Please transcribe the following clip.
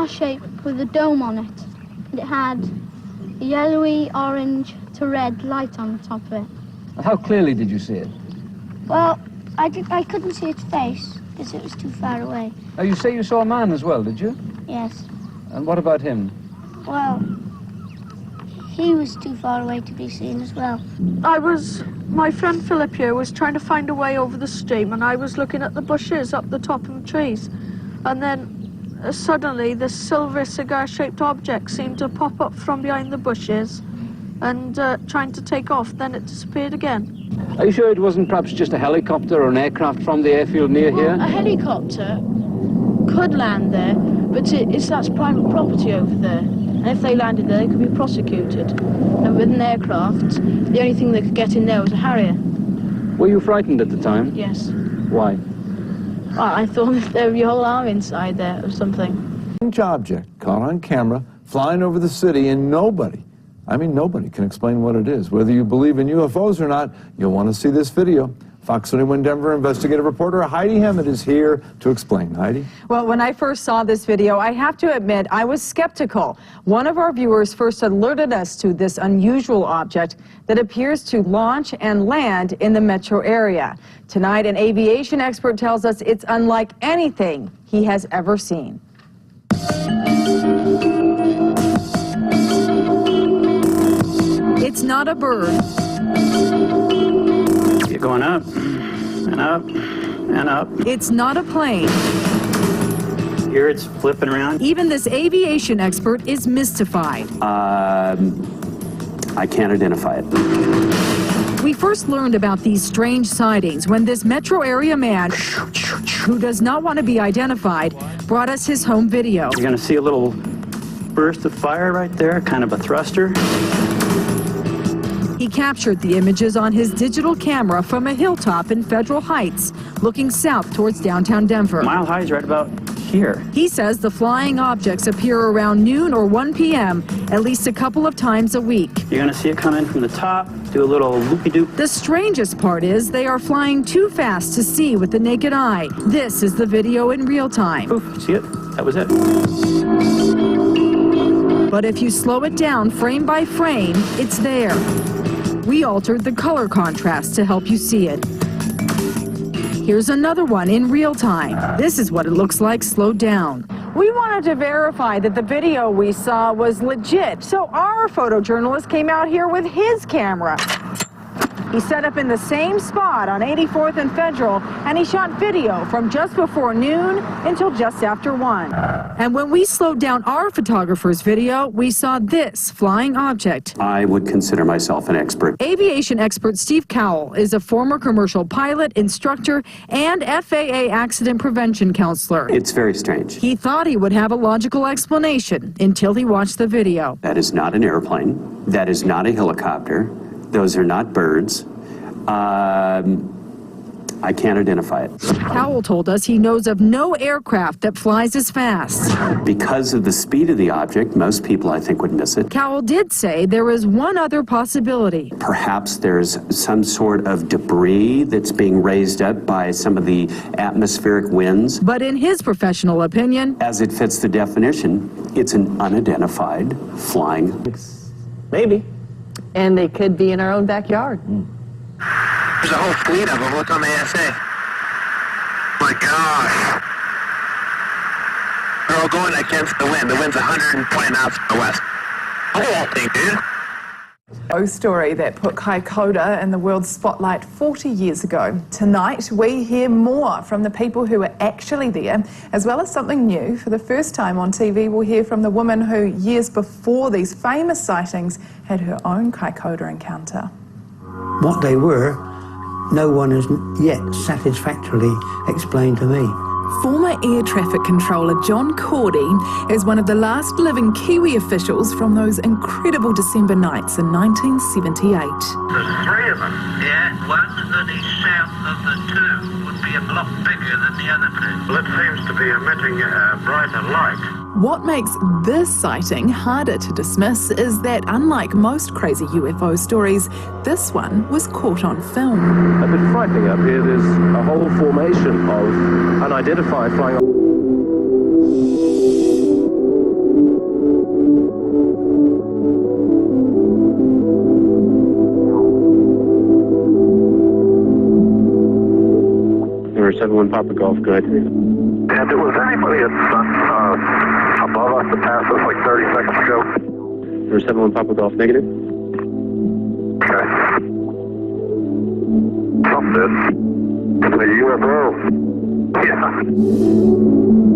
star shape with a dome on it. And it had a yellowy, orange to red light on the top of it. How clearly did you see it? Well, I couldn't see its face because it was too far away. Now, you say you saw a man as well, did you? Yes. And what about him? Well, he was too far away to be seen as well. My friend Philip here was trying to find a way over the stream, and I was looking at the bushes up the top of the trees. And then suddenly this silver cigar-shaped object seemed to pop up from behind the bushes and trying to take off. Then it disappeared again. Are you sure it wasn't perhaps just a helicopter or an aircraft from the airfield near here? A helicopter could land there, but that's private property over there. And if they landed there, they could be prosecuted. And with an aircraft, the only thing they could get in there was a Harrier. Were you frightened at the time? Yes. Why? I thought there would be a whole arm inside there or something. Strange object caught on camera flying over the city, and nobody can explain what it is. Whether you believe in UFOs or not, you'll want to see this video. Fox 21 Denver investigative reporter Heidi Hammett is here to explain. Heidi? Well, when I first saw this video, I have to admit I was skeptical. One of our viewers first alerted us to this unusual object that appears to launch and land in the metro area. Tonight, an aviation expert tells us it's unlike anything he has ever seen. It's not a bird. Keep going up and up and up. It's not a plane. Here it's flipping around. Even this aviation expert is mystified. I can't identify it. We first learned about these strange sightings when this metro area man, who does not want to be identified, brought us his home video. You're going to see a little burst of fire right there, kind of a thruster. He captured the images on his digital camera from a hilltop in Federal Heights, looking south towards downtown Denver. Mile High is right about here. He says the flying objects appear around noon or 1 p.m. at least a couple of times a week. You're going to see it come in from the top, do a little loopy-doop. The strangest part is they are flying too fast to see with the naked eye. This is the video in real time. Poof, see it? That was it. But if you slow it down frame by frame, it's there. We altered the color contrast to help you see it. Here's another one in real time. This is what it looks like slowed down. We wanted to verify that the video we saw was legit, so our photojournalist came out here with his camera. He set up in the same spot on 84th and Federal, and he shot video from just before noon until just after 1. And when we slowed down our photographer's video, we saw this flying object. I would consider myself an expert. Aviation expert Steve Cowell is a former commercial pilot, instructor, and FAA accident prevention counselor. It's very strange. He thought he would have a logical explanation until he watched the video. That is not an airplane. That is not a helicopter. Those are not birds. I can't identify it. Cowell told us he knows of no aircraft that flies as fast. Because of the speed of the object, most people, I think, would miss it. Cowell did say there is one other possibility. Perhaps there's some sort of debris that's being raised up by some of the atmospheric winds. But in his professional opinion, as it fits the definition, it's an unidentified flying. Maybe. And they could be in our own backyard. There's a whole fleet of them. Look on the ASA. My gosh. They're all going against the wind. The wind's 120 knots from the west. Whole thing, dude. A story that put Kaikoura in the world spotlight 40 years ago. Tonight, we hear more from the people who were actually there, as well as something new. For the first time on TV, we'll hear from the woman who, years before these famous sightings, had her own Kaikoura encounter. What they were, no one has yet satisfactorily explained to me. Former air traffic controller John Cordy is one of the last living Kiwi officials from those incredible December nights in 1978. There's three of them. Yeah, one that is south of the two would be a lot bigger than the other two. Well, it seems to be emitting a brighter light. What makes this sighting harder to dismiss is that, unlike most crazy UFO stories, this one was caught on film. A bit frightening up here. There's a whole formation of unidentified flying. 71 Papa Golf, good. And was anybody above us to pass us like 30 seconds ago? Number 71 Papa Golf, negative. Okay. Something did. It's a UFO. Yeah.